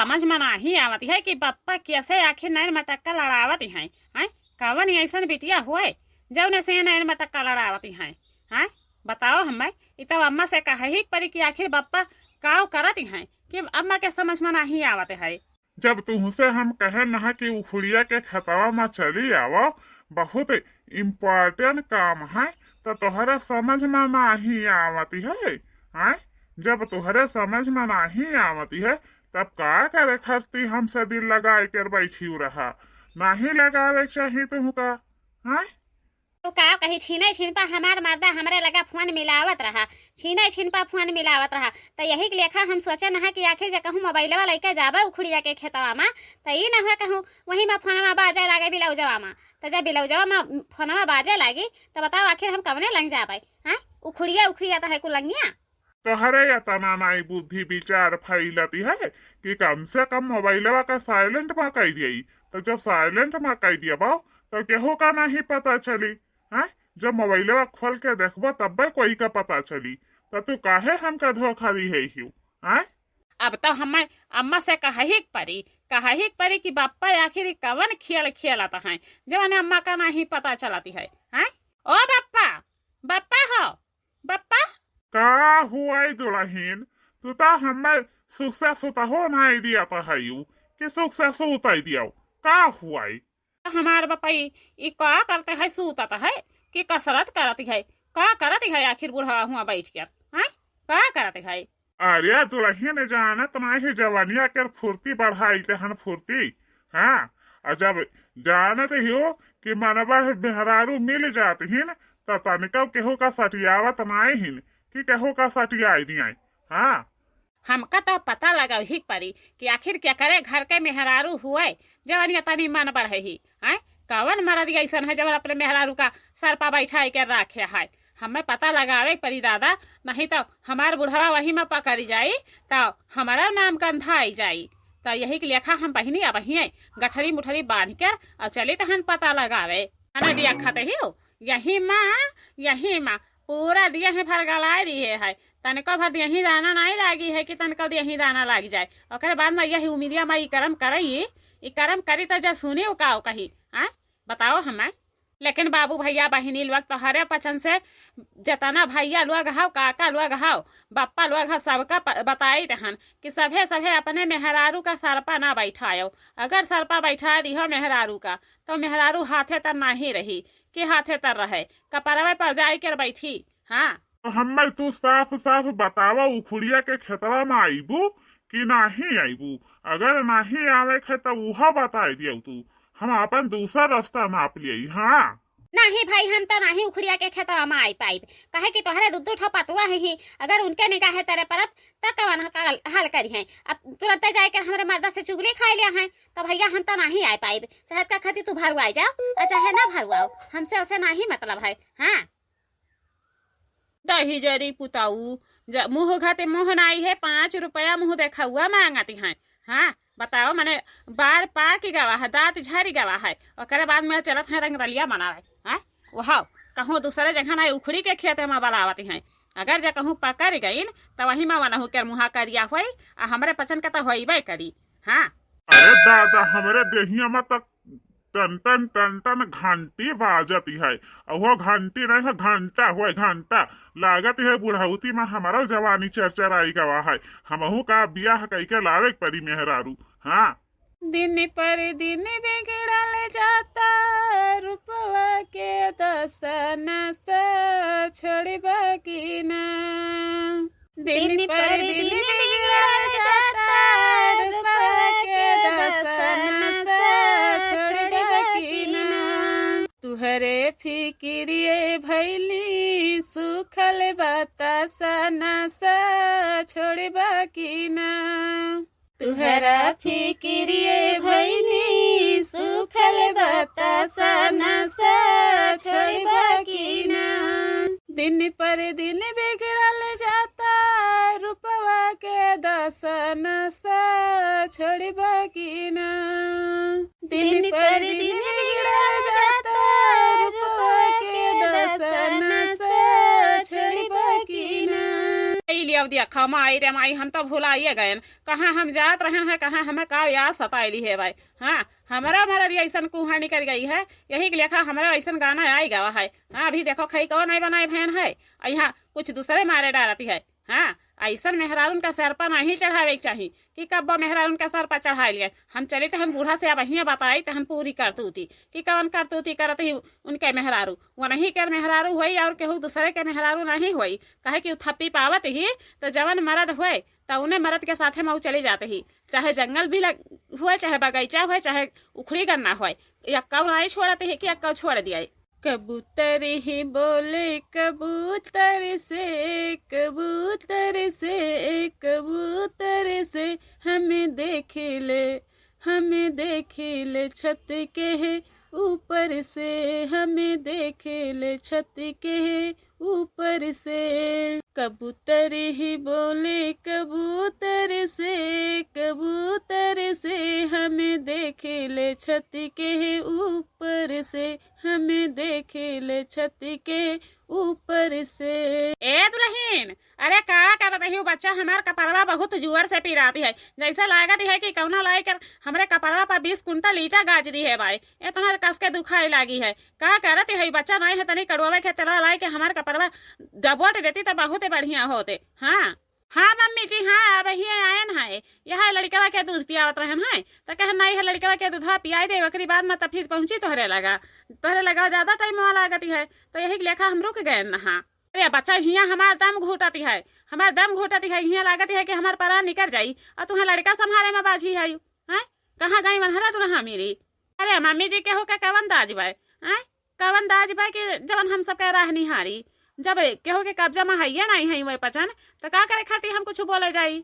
समझ में नहीं आवती है कि पप्पा कैसे आखिर नैन मटक्का लड़ावती हैं। हैं कवन ऐसन बिटिया हुए जौने से नैन मटक्का लड़ावती हैं। हैं बताओ हमें तो अम्मा से कहे ही परी कि आखिर पप्पा काव करती हैं कि अम्मा के समझ में नहीं आवते है। जब तुमसे हम कहे न कि उखड़िया के खतवा में चली आवो, बहुत इम्पोर्टेंट काम है, तो तोहरे समझ में नहीं आवती है। हैं जब तुहरे समझ में नहीं आवती है तब का करे खस्ती हमसे दिल लगाए कर बैठी रहा, नहीं लगावे चाहिए तुमका। हैं तो का कही छीने छिन पर हमार मर्दा हमरे लगा फोन मिलावत रहा, छीने छिन पर फोन मिलावत रहा। तो यही के लेखा हम सोचे न कि आखिर जे कहूँ मोबाइलवा लेके जाबे उखड़िया के खेतवा में तो ये न हो कहूँ वही में फोनवा बाजे लागे बिलौजवा में। तो जब बिलौजवा में फोनवा बाजे लागी तो बताओ आखिर हम कवने लंग जाबे। हैं उखड़िया उखड़िया तो है कुलंगिया। तोहरे इतना नाई बुद्धि विचार फैलती है कि कम से कम मोबाइलवा का साइलेंट में कह दिया। तो जब साइलेंट में कह दिया बाओ तो केहू का नहीं पता चली। हैं जब मोबाइलवा खोल के देखबो तब कोई का पता चली। तो तू काहे हमका धोखा दी है। हैं अब तो हमें अम्मा से कही परी कि बापा आखिर कवन खेल खेलता है जो अम्मा का नहीं पता चलाती है। हैं ओ बापा बापा हो बापा का हुआ दुल्हन, तू तो हमें सुख से सुता हो नहीं दिया तो है कि सुख से सुता दिया का हुआ। हमार बापाई ये का करते है सूतत है कि कसरत करती है का करती है आखिर बुढ़ा हुआ बैठ कर। हैं का करती है। अरे दुल्हन जानत नहीं जवानिया के फुर्ती बढ़ाई तेहन फुर्ती। हाँ और जब जानत हो कि मनबा मेहरारू मिल जाती हिन तो तनिका केहू का सटियावत नहीं हिन कि केहू का सटिया दिया। हाँ हमका तो पता लगा ही परी कि आखिर क्या करे घर के मेहरारू हुए जवानिया तनी मन बढ़े ही। हैं कवन मरद ऐसा है जब अपने मेहरारू का सर पर बैठा कर रखे है। हमें पता लगावे परी दादा, नहीं तो हमार बुढ़वा वही में पकड़ी जाई तो हमारा नाम कंधा आई जाई। तो यही के लेखा हम बहिनी अब गठरी मुठरी बांध कर और चली तहन पता लगावे। खाना दिया खाते ही हो यही माँ पूरा दिया है भर गलाए दिए है। तनिको भर यही दाना नहीं लागी है कि तनिको यही दाना लाग जाए। और बाद में यही उम्मीदिया मैं कर्म करई कर्म करी तो जब सुनी का कही। हाँ बताओ हमें। लेकिन बाबू भैया बहिनी लोग तोहरे पचन से जतना भैया लोग हाव काका लोग हाव बप्पा लोग हाव सबका बताई तहन कि सभे अपने मेहरारू का सरपा ना बैठायो। अगर सरपा बैठा दिहो मेहरारू का तो मेहरारू हाथे तर नहीं रही कि हाथे तर रहे कपरवे पर जाई कर बैठी। हाँ तो हमें तू साफ साफ बतावा उखड़िया के खेतवा में आईबू कि नहीं आईबू। अगर नहीं आवे खे तो वह बता दियो तू, हम अपन दूसरा रास्ता नाप लिए। हाँ नहीं भाई हम तो नहीं उखड़िया के खेतवा में आई पाई कहे कि तोहरे दूध ठो पतुआ है ही। अगर उनके निगाह तेरे परत तो कवन हाल करी है। अब तुरंत जाकर हमारे मर्दा से चुगली खा लिया है तो भैया हम तो नहीं आ पाई। चाहे का खाती तू भरवाई जाओ और चाहे ना भरवाओ, हमसे उसे नहीं मतलब है। हाँ दही जरी पुताऊ मुँह घाते मुँह नाई है 5 रुपया मुँह देखा हुआ मांगती हैं। हाँ बताओ मैंने बार पा की गवा है दांत झारी गवा है और बाद में चलत है रंगरलिया बनावे। हाँ वह कहूँ दूसरे जगह ना उखड़ी के खेत में बलावती हैं। अगर जा कहूँ पकड़ गई तो वही में वनहू के मुँहा करिया हुई और हमारे पचन का तो होइबे करी। हाँ अरे दादा हमारे देहिया में तक टन टन टन टन घंटी बाजती है और वो घंटी नहीं है घंटा हुआ घंटा लागत है बुढ़ाउती में हमारा जवानी चरचराई गवा है। हमहू का बियाह कई के लावे परी मेहरारू। हाँ दिन पर दिन बिगड़ल जाता रुपवा के दसन सा छोड़बा की ना। दिन पर दिन बिगड़ल जाता रुपवा के दसन सा छोड़बा की ना। तुहरे फिक्रिए भैली सुखल बतासन सा छोड़बा की ना। तुहरा फिक्रिए भैली सुखल बतासन सा छोड़बा की ना। दिन पर दिन बिगड़ल जाता रुपवा के दसन सा छोड़बा की ना। दिन पर दिन बिगड़ल जाता रुपवा के दसन सा छोड़बा की ना। लिया दिया खमा आई रे माई हम तो भुलाइए गए कहाँ हम जात रहे हैं कहाँ हमें का याद सताइली है भाई। हाँ हमारा ऐसा कुहानी कर गई है यही के लेखा हमारा ऐसा गाना आई गवा है। हाँ अभी देखो खई कौन नहीं बनाए बहन है यहाँ कुछ दूसरे मारे डालती है। हाँ ऐसा मेहरारून का सर पर नहीं चढ़ावे चाहिए कि कब मेहरारून का सर पर चढ़ा लिए हम चले तो हम बूढ़ा से अब अहिया बताई तो हम पूरी करतूती कि कौन करतूती करत ही उनके मेहरारू वो नहीं कर मेहरारू हुई और केहू दूसरे के मेहरारू नहीं हुई कहे कि थप्पी पावत ही तो जवन मर्द हुए तो उन्हें मर्द के साथे मऊ चली जाते ही चाहे जंगल भी हुए चाहे बगीचा हुए चाहे उखड़ी गन्ना हुए या कौ नहीं छोड़ते ही कि कौ छोड़ दिया। कबूतर ही बोले कबूतर से कबूतर से कबूतर से हमें देख ले छत के ऊपर से हमें देख ले छत के ऊपर से। कबूतर ही बोले कबूतर से हमें देख ले छत के ऊपर से हमें देख ले छत के ऊपर से। ए दुल्हन अरे का करत है बच्चा हमार कपड़वा बहुत जोर से पिराती है जैसा लागत है कि कौना लाई कर हमरे कपड़वा पर 20 कुंटल ईटा गाज दी है भाई इतना कस के दुखाई लागी है का करत है बच्चा नहीं है तनी कड़वा के तेरा लाई के हमार कपड़वा दबोट देती तो बहुत बढ़िया होते। हाँ हाँ मम्मी जी हाँ अब ही आयन है यह लड़कवा के दूध पियावत रहन है तो कह नहीं है लड़कवा के दूधा पियाई दे ओकरी बाद में तब फिर पहुंची तोहरे लगा ज्यादा टाइम लागती है तो यही लेखा हम रुक गए नहा। अरे बच्चा हियाँ हमार दम घूटती है हियाँ लागती है कि हमार परा निकल जाई और तुम्हें लड़का संभाले में बाजी है कहाँ गई मनहरा दुल्हा मेरी। अरे मम्मी जी के हो के कवन दाज भाई कवन दाज भाई कि जब हम सब कह रहा निहारी जब केहू के कब्जा में है नहीं है वही पचन तो का करे खाती हम कुछ बोले जाई।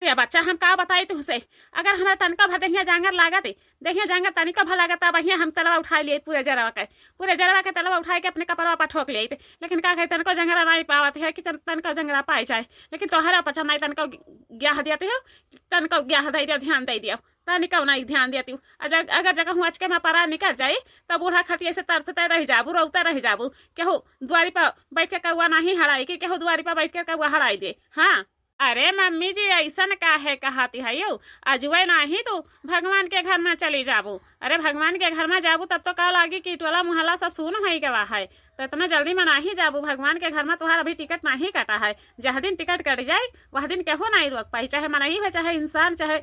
ये बच्चा हम का बताई तुझसे अगर हमारे तनका भर देखिए जांगर लागत देखिए जांगर तनिका भर लागत अब हम तलवा उठा लिए पूरे जरवा के तलवा उठा के अपने कपड़वा पर ठोक लिए लेकिन का कहे तनको जंगरा नहीं पावत है कि तनको जंगरा पाई जाए लेकिन तोहरा पचन नहीं तनको ग्याह देती हो तनको ग्याह दे दियो ध्यान दे दियो तनिका नहीं ध्यान देती हूँ अगर जगह हूँ आज के मैं परा निकल जाये तब बूढ़ा खतिया से तरसते रह जाबू रोते रह जाबू केहू द्वारी पर बैठ के कौआ नहीं हड़ाई कि केहू द्वारी पर बैठ के कौआ हड़ाई दे। हाँ अरे मम्मी जी ऐसा का है कहती है यो अजुए नहीं तो भगवान के घर में चली जाबू। अरे भगवान के घर में जाबू तब तो का लागी कि टोला मुहल्ला सब सुन है गवा है तो इतना जल्दी में नहीं जाबू भगवान के घर में तुम्हारा अभी टिकट नहीं कटा है जह दिन टिकट कट जाए वह दिन केहो नहीं रोक पाई चाहे मनई हो चाहे इंसान चाहे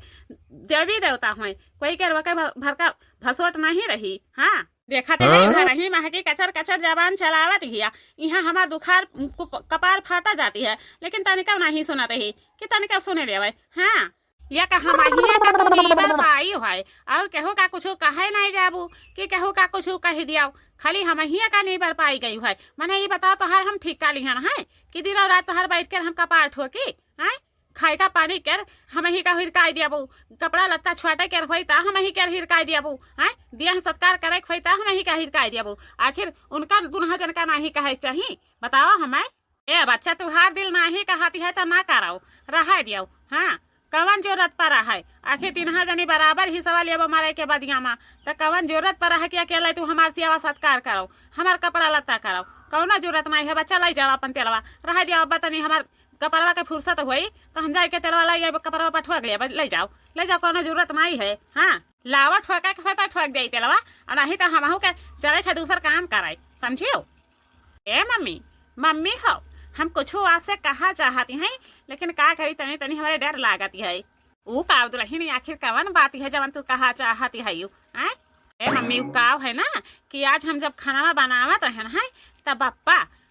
देवी देवता हो कोई के रोके भर का भसोट नहीं रही। हाँ देखा तो नहीं महकी कचर कचर जबान चलावत हिया यहाँ हमार दुखार कपार फाटा जाती है लेकिन तनिका नहीं सुनाते ही कि तनिका सुने ले। हाँ या कहा माहिया का दुनिया पाई है और केहू का कुछ कहे नहीं जाबू कि केहू का कुछ कह दिया खाली हम ही का नहीं बर पाई गई है मैंने ये बताओ तो हर हम ठीक का लिहन है कि दिन और रात तो हर बैठ कर हम कपार ठोकी है खाए का पानी कर हम ही का हिरकाई दियाबू कपड़ा लत्ता छुआटे कर होता हम ही कर हिरकाई दियाबू है दिया सत्कार करे होता हम ही का हिरकाई दियाबू आखिर उनका दुल्हा जन का नहीं कहे चाहिए बताओ हमें। ए बच्चा तुहार दिल नहीं कहती है तो ना कराओ रहा दियो। हाँ कवन जरूरत पर है आखिर तीनहा जनी बराबर ही सवाल ये मारे के बदिया माँ तो कवन जरूरत पर है कि अकेला तू हमार सेवा सत्कार करो हमार कपड़ा लत्ता करो कौना जरूरत नहीं है बच्चा लाई जाओ अपन तेलवा रहा दिया बतनी हमार कपड़वा के फुर्सत हुई तो हम जाए के तेलवा लाई कपड़वा पर ठोक लिया ले जाओ कोनो जरूरत नहीं है। हाँ लावा ठोका के ठोक दे तेलवा और नहीं तो हम के चले के दूसर काम कराए समझियो। ए मम्मी हो हम कुछ आपसे कहा चाहती हैं लेकिन का करी तनी तनी हमारे डर लागती है ऊ काव दुल्हन आखिर कवन बात है जब तू कहा चाहती है यू ए मम्मी ऊ काव है ना कि आज हम जब खाना बनावत रहन है तब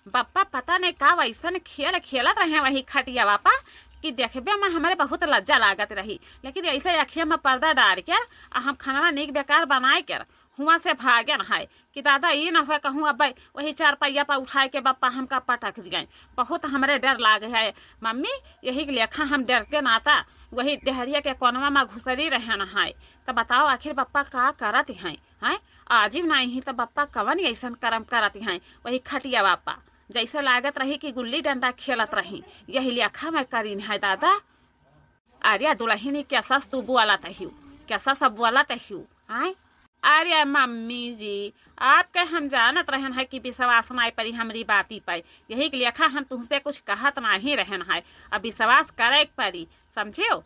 बप्पा पता नहीं का वैसन खेलत रहे वही खटिया बापा कि देखबे में हमारे बहुत लज्जा लागत रही लेकिन ऐसे अखिया में पर्दा डाल कर हम खाना नीक बेकार बनाए कर हुआ से भागन है कि दादा ये न हुआ कहूँ अब वही 4 पहिया पर उठाए के बप्पा हमका पटक दिए बहुत हमारे डर लाग है मम्मी यही लेखा हम डर के नाता वही देहरिया के कोनवा में घुसरी रहन है तो बताओ आखिर बप्पा का करत हैं आजीव नहीं तो बप्पा कवन ऐसा कर्म करत हैं वही खटिया बापा जैसे लागत रही कि गुल्ली डंडा खेलत रही यही लेखा में करीन है दादा। अरे दुल्हनी कैसा तू बुआला तहू कैसा सब बुआला तहू अरे मम्मी जी, आपके हम जानत रहन है कि विश्वास नहीं परी हमरी बाती पर, यही के लेखा हम तुमसे कुछ कहत नहीं रहन है। अब विश्वास करे परी, समझियो।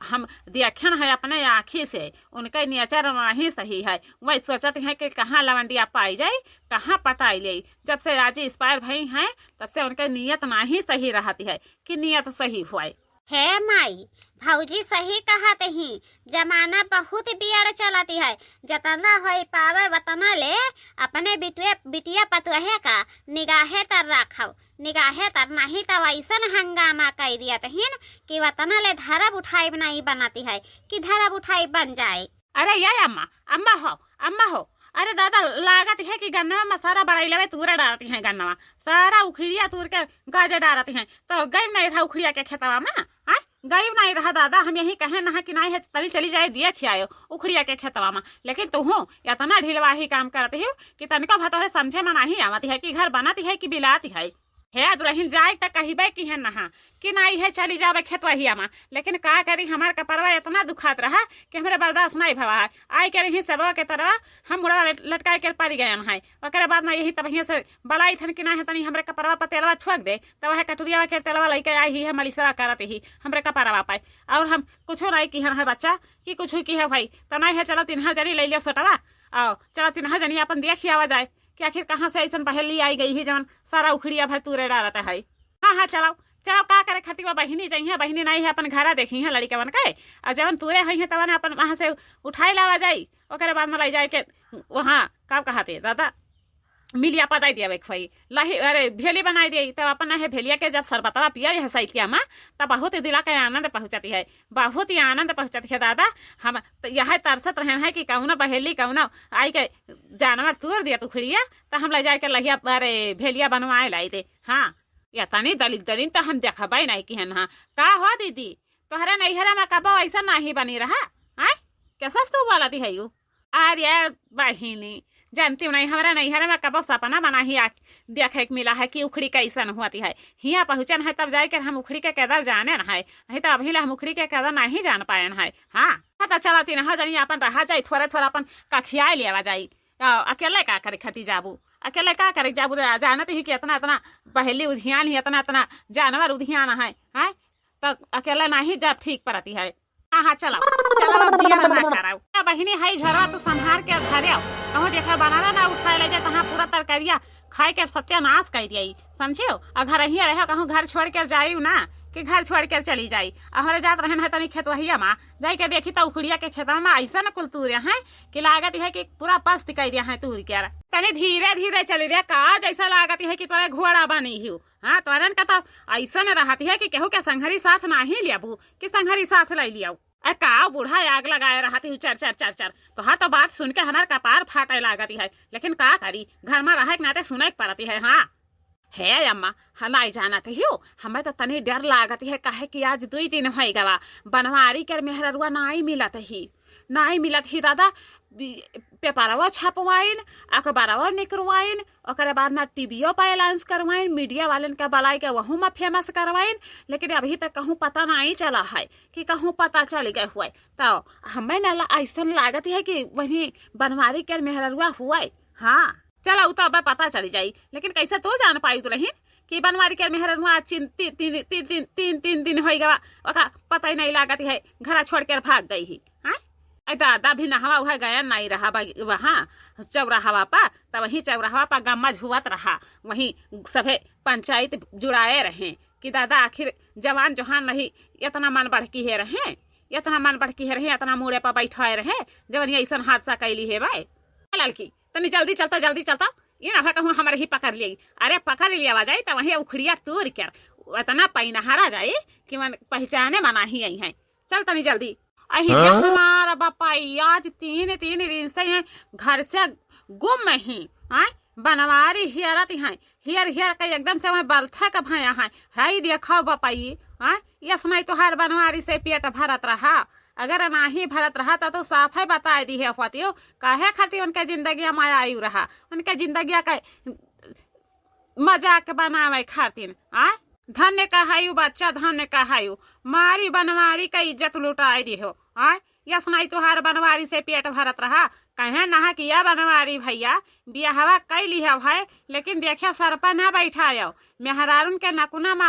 हम देखन है अपने आँखी से, उनका नेचर नहीं सही है। वही सोचते हैं कि कहाँ लवंडिया पाई जाए, कहाँ पटाई ले। जब से आज एक्सपायर भई हैं तब से उनका नियत नहीं सही रहती है कि नियत सही हुआ। हे माई, भौजी सही कहत ही, जमाना बहुत बियाड़ चलती है। जतना होई पावे वतना ले अपने बिटिया पतुहे का निगाहे तर रखो, निगाहे तर नहीं तो ऐसन हंगामा कर दिया तहिन कि वतना ले धरब उठाई नहीं बनाती है कि धरब उठाई बन जाए। अरे या अम्मा, अम्मा हो। अरे दादा, लागत है कि गन्ना में सारा बड़ाई लवे तूरे डालती हैं, गन्ना में सारा उखड़िया तूर के गाजर डालती हैं। तो गई नहीं रहा उखड़िया के खेतवा में, हाँ गई नहीं रहा दादा। हम यही कहे ना कि नहीं है तनी चली जाए दिया खियायो उखड़िया के खेतवा में, लेकिन तू हो इतना ढिलवाही काम करती हो कि तनिका भतोरे समझे में नहीं आवती है कि घर बनाती है कि बिलाती है। दुल्हन जाए तक कहिबे की है नहा कि नहीं है चली जावे खेतवहिया में, लेकिन का करी हमार कपड़वा इतना दुखात रहा कि हमारे बर्दाश्त नहीं भवा है। आई के रही सबवा के तरह हम मुड़ा लटका के पड़ गए हैं। ओकरे बाद में यही तब से बड़ाई थन कि नहीं है तनी हमरे कपड़वा पर तेलवा ठोक दे, तब वह कटुरिया के तेलवा लेके आई ही है मलिसवा करत ही हमरे कपड़वा पाए। और हम कुछ नहीं की है बच्चा कि कुछ की है भाई, तो नहीं है चलो 3 जनी ले लिया सोटवा, आओ चलो 3 जनी अपन देखी आवा जाए कि आखिर कहाँ से ऐसा पहली आई गई है जवन सारा उखड़िया भर तूरे डालता है। हाँ चलो का करे खातिर बहिनी जाइए, बहिनी नहीं है अपन घरा देखी है लड़के बन के, और जवन तूरे हुई है तवन अपन वहां से उठाई लावा जाई। ओकरे बाद में लाई जाए के वहाँ का कहते दादा मिलिया पताई दिया भाई लही, अरे भेली बनाई दी। तब अपन है भेलिया के जब शरबतवा पिया है सैतिया में तब बहुत दिला के आनंद पहुंचती है, बहुत ही आनंद पहुंचती है दादा। हम यह तरसत रहे हैं कि कहूँ बहेली कहूँ आई के जानवर तोड़ दिया उखड़िया, तो हम ले जाए के लहिया अरे भेलिया बनवाए लाई दे। हाँ या तनी दलिन तो हम देखबे नहीं कि हाँ का हो दीदी तोहरे नैहरा में कब ऐसा नहीं बनी रहा, आय कैसा तू बोलती है यू। अरे बहिनी जानती हूँ नहीं, हमारा नैहरा में कब सपना बना ही देखे मिला है कि उखड़ी कैसन हुआती है। हियाँ पहुँचन है तब जाकर हम उखड़ी के कदर जाने न है, नहीं तो अभी हम उखड़ी के कदर नहीं जान पाए है। हाँ तो चलती न जानी अपन रहा जाए, थोड़ा अपन कखिया लिया जाई। अकेले का करे खती जाबू, अकेले का करे जाबू, जानते ही कि इतना पहली उधियान ही इतना जानवर उधियान है, तो अकेले नहीं जब ठीक पड़ती है। हाँ चलो अब दिया ना कराओ बहिनी है झरवा तो संहार के धरे आओ, कहूँ देखा बनाना ना उठाए ले जाए तहाँ पूरा तरकारिया खाए के सत्यानाश कर दिया, समझियो। और घर ही रहे कहूँ घर छोड़ कर जायू ना कि घर छोड़ कर चली जाई। हमारे जात रहन है तनी खेतवहिया में जाई के देखी तो उखड़िया के खेतवा में ऐसा न कुल तूरिया है कि लागत है कि पूरा पस्त कर दिया है तूर के। तनी धीरे धीरे चली रहा का जैसा लागत है कि तोरे घोड़ा बनी ही। हाँ तोरन का तो ऐसा न रहती है कि केहू के संघरी साथ नहीं लियाबू कि संघरी साथ ले लियाऊ। का बूढ़ा आग लगाए रहती हूँ चर तो हाँ तो बात सुन के हमार कपार फाटे लागती है, लेकिन का करी घर में रहे नाते सुने पड़ती है। हाँ है अम्मा हमारी जानते हो हमें तो तनी डर लागती है, कहे कि आज 2 दिन हो गवा बनवारी कर मेहरुआ नहीं मिलत ही दादा। पेपरवा छपवाइन, अखबारवा निकलवाइन, ओकरे बाद में टीवीओ पर अलाउंस करवाइन, मीडिया वालन का बलाई के वहू में फेमस करवाइन, लेकिन अभी तक कहूँ पता नहीं चला है कि कहूँ पता चल गए हुए। तो हमें न ऐसा लागत है कि वही बनवारी के मेहरुआ हुआ। हाँ चलो तो अब पता चली जाई, लेकिन कैसे तो जान पाई तो नहीं कि बनवारी के मेहरुआ 3 दिन हो गवा, ओका पता ही नहीं लागत है घर छोड़ कर भाग गई ही। दादा भी नहवा उहा गया नहीं रहा वहाँ चौराहवा पा, तब वहीं चौराहवा पा गम्मज हुआत रहा, वहीं सभे पंचायत जुड़ाए रहे कि दादा आखिर जवान जोहान नहीं इतना मन बढ़की है रहे, इतना मुड़े पर बैठाए रहे जब ऐसा हादसा कैली है भाई। लड़की तनी जल्दी चलता ये ना कहूँ हमारे ही पकड़ लिया। अरे पकड़ लिया जाए तो वही उखड़िया तोड़ कर इतना पैनहारा जाए कि मन पहचाने मना ही आई है। चल तनी जल्दी। हमारा बापाई आज 3 दिन से घर से गुम ही बनवारी हियरत है, हियर का एकदम से वहाँ बलथा का भाया है देखो बापाई। यस नहीं तो हर बनवारी से पेट भरत रहा, अगर नहीं भरत रहा तो साफ है बता दी है फतियो काहे खातिर उनका जिंदगी में आयु रहा, उनका जिंदगी का मजाक बनावे खातिर। धन्य कहायु बच्चा धन्य कहायु, मारी बनवारी का इज्जत लुटाई दी हो। या सुनाई तुहार बनवारी से पेट भरत रहा। कहे नहा किया बनवारी भैया बियाहवा कई लिया भाई, लेकिन देखियो सरपा ना बैठायो। मेहरारून के नकुना मा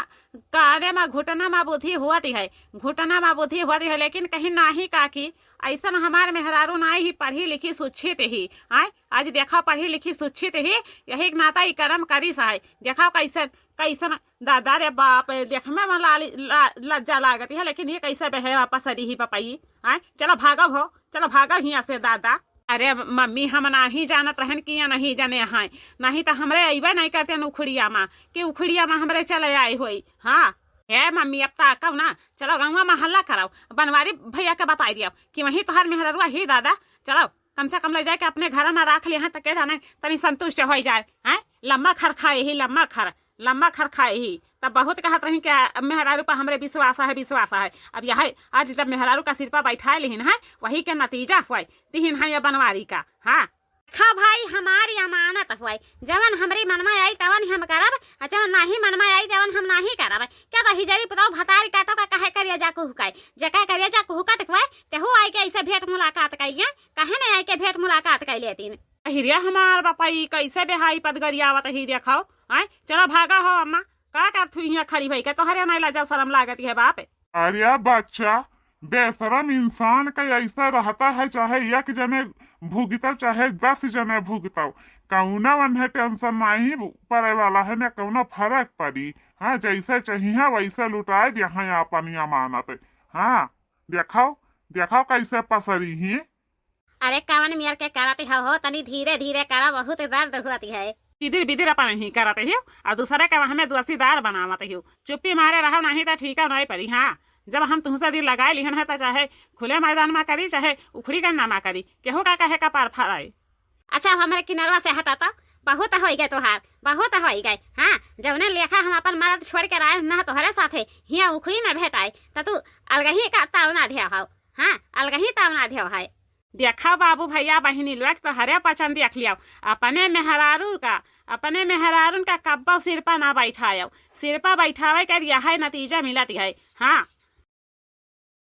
काने मा घुटना मा बुद्धि हुआती है, घुटना मा बुद्धि हुआती है, लेकिन कहीं नाही काकी ऐसा हमार मेहरारू नाई ही पढ़ी लिखी शिक्षित ही आय। आज देखा पढ़ी लिखी शिक्षित ही यही नाता ही कर्म करी सहाय। देखा कैसे कैसन दादा रे बाप देख में लज्जा लागत है, लेकिन ये कैसे बहे वापस ही पपाई आय। चलो भागो हो, चलो भागो हिया से दादा। अरे मम्मी हम नहीं जानत रहन कि या नहीं जाने हैं, नहीं तो हमरे अबे नहीं करते उखड़िया माँ कि उखड़िया माँ हमरे चले आई हुई। हाँ है मम्मी अब ताकव ना, चलो गाँव में हल्ला कराओ, बनवारी भैया के बता दिया कि वही तोहर मेहररुआ ही दादा। चलो कम से कम ले जाके अपने घर में रख लिया तक जाने तनी संतुष्ट हो जाए हैं। लम्बा खर खाए ही, लम्बा खर खाए ही। तब बहुत कहत रही कि मेहरारू पर हमरे विश्वास है। अब यह आज जब मेहरारू का सिर पर बैठाए लिहिन है वही के नतीजा हुआ तिहिन है ये बनवारी का। हाँ खा भाई हमारी अमानत हुआ, जवन हमरी मनमा आई तवन हम करब, जवन नहीं मनमा आई जवन हम नहीं करब। क्या तो हिजरी पुराव भतारी काटो का कहे करिया जाको हुकाय, जका करिया जाको हुकत हुआ तेहू आई के ऐसे भेंट मुलाकात कइया, कहे नहीं आई के भेंट मुलाकात कइ लेतिन। हिरिया हमार बापाई कैसे बेहाई पदगरियावत ही देखाओ आय। चलो भागा हो अम्मा, का करथु हिया खड़ी भई के तोहरे नहीं लजा शर्म लागत है बाप। अरे बच्चा बेशरम इंसान का ऐसा रहता है, चाहे एक जने भुगतव चाहे 10 जने भुगतव, कौना वन्हे टेंशन नहीं पड़े वाला है न कौना फर्क पड़ी। हाँ जैसे चाहिए वैसे लुटाए यहाँ अपन अमानत। हाँ देखाओ कैसे पसरी ही। अरे कवन मियर के करते हो तनी धीरे धीरे करा, बहुत दर्द होती है। इधर बिधर अपन ही करते हो और दूसरे के हमें दोषीदार बनावते हो। चुप्पी मारे रहो नहीं तो ठीक है नहीं पड़ी। हाँ जब हम तुमसे दिल लगाए लिहन है तो चाहे खुले मैदान में करी चाहे उखड़ी गन्ना में करी, केहू का कहे का पार फराए। अच्छा हमारे किनरवा से हटाता बहुत हो गए तोहार, बहुत हो गए। हाँ जब लेखा हम अपन मर्द छोड़ के आए ना तोहरे साथे हिया उखड़ी में भेंट आए तो तू अलगही का तावना ध्या हो। हाँ अलगही तावना ध्या है। देखा बाबू भैया बहिनी लोग तो हरे पसंद देख लिया अपने मेहरारून का कब्बा सिर पर ना बैठाओ, सिर पर बैठावे कर यह नतीजा मिलती है। हाँ